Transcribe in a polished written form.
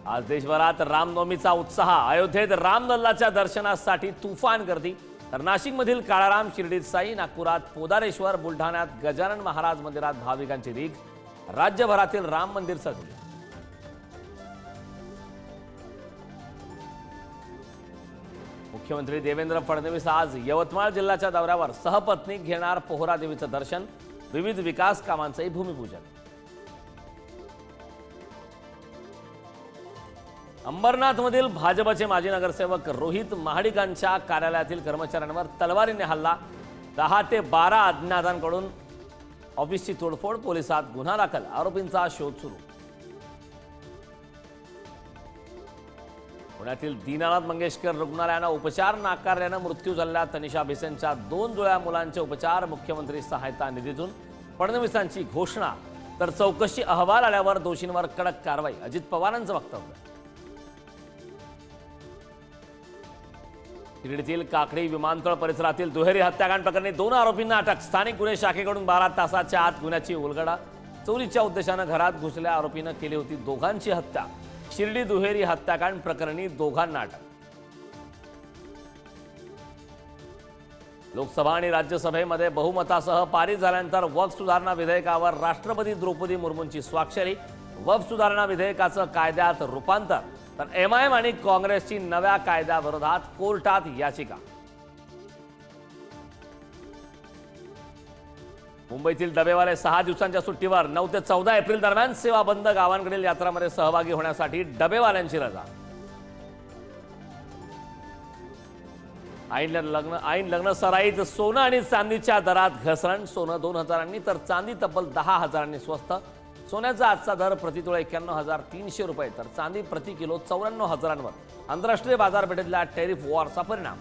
आज देशभरात रामनवमीचा उत्साह। अयोध्येत रामलल्लाच्या दर्शनासाठी तुफान गर्दी। तर नाशिकमधील काळाराम, शिर्डीत साई, नागपुरात पोदारेश्वर, बुलढाण्यात गजानन महाराज मंदिरात भाविकांची रीघ। राज्यभरातील राम मंदिर सजले। मुख्यमंत्री देवेंद्र फडणवीस आज यवतमाळ जिल्ह्याच्या दौऱ्यावर। सहपत्नी घेणार पोहरा देवीचं दर्शन, विविध विकास कामांचंही भूमिपूजन। अंबरनाथमधील भाजपचे माजी नगरसेवक रोहित महाडिकांच्या कार्यालयातील कर्मचाऱ्यांवर तलवारीने हल्ला। 10 ते 12 अज्ञातांकडून ऑफिसची तोडफोड, पोलिसात गुन्हा दाखल, आरोपींचा शोध सुरू। पुण्यातील दीनानाथ मंगेशकर रुग्णालयानं उपचार नाकारल्यानं मृत्यू झालेल्या तनिषा भिसेंच्या 2 जुळ्या मुलांचे उपचार मुख्यमंत्री सहायता निधीतून। फडणवीसांची घोषणा। तर चौकशी अहवाल आल्यावर दोषींवर कडक कारवाई, अजित पवारांचं वक्तव्य। शिर्डीतील काकडी विमानतळ परिसरातील दुहेरी हत्याकांड प्रकरणी 2 आरोपींना अटक। स्थानिक गुन्हे शाखेकडून 12 तासाच्या आत गुन्ह्याची उलगडा। चोरीच्या उद्देशानं घरात घुसलेल्या आरोपीनं केली होती दोघांची हत्या। शिर्डी दुहेरी हत्याकांड प्रकरणी दोघांना अटक। लोकसभा आणि राज्यसभेमध्ये बहुमतासह पारित झाल्यानंतर वक्फ सुधारणा विधेयकावर राष्ट्रपती द्रौपदी मुर्मूंची स्वाक्षरी। वक्फ सुधारणा विधेयकाचं कायद्यात रूपांतर। तर एमआयएम आणि काँग्रेसची नव्या कायद्याविरोधात कोर्टात याचिका। मुंबईतील डबेवाले 6 दिवसांच्या सुट्टीवर। 9 ते 14 एप्रिल दरम्यान सेवा बंद। गावांकडील यात्रांमध्ये सहभागी होण्यासाठी डबेवाल्यांची रजा। ऐन लग्न सराईत सोनं आणि चांदीच्या दरात घसरण। सोनं 2,000 तर चांदी तब्बल 10,000 स्वस्त। सोन्याचा आजचा दर प्रतितोळा 91,300 रुपये, तर चांदी प्रति किलो 94,000 आंतरराष्ट्रीय बाजारपेठेतल्या टॅरिफ वॉरचा परिणाम।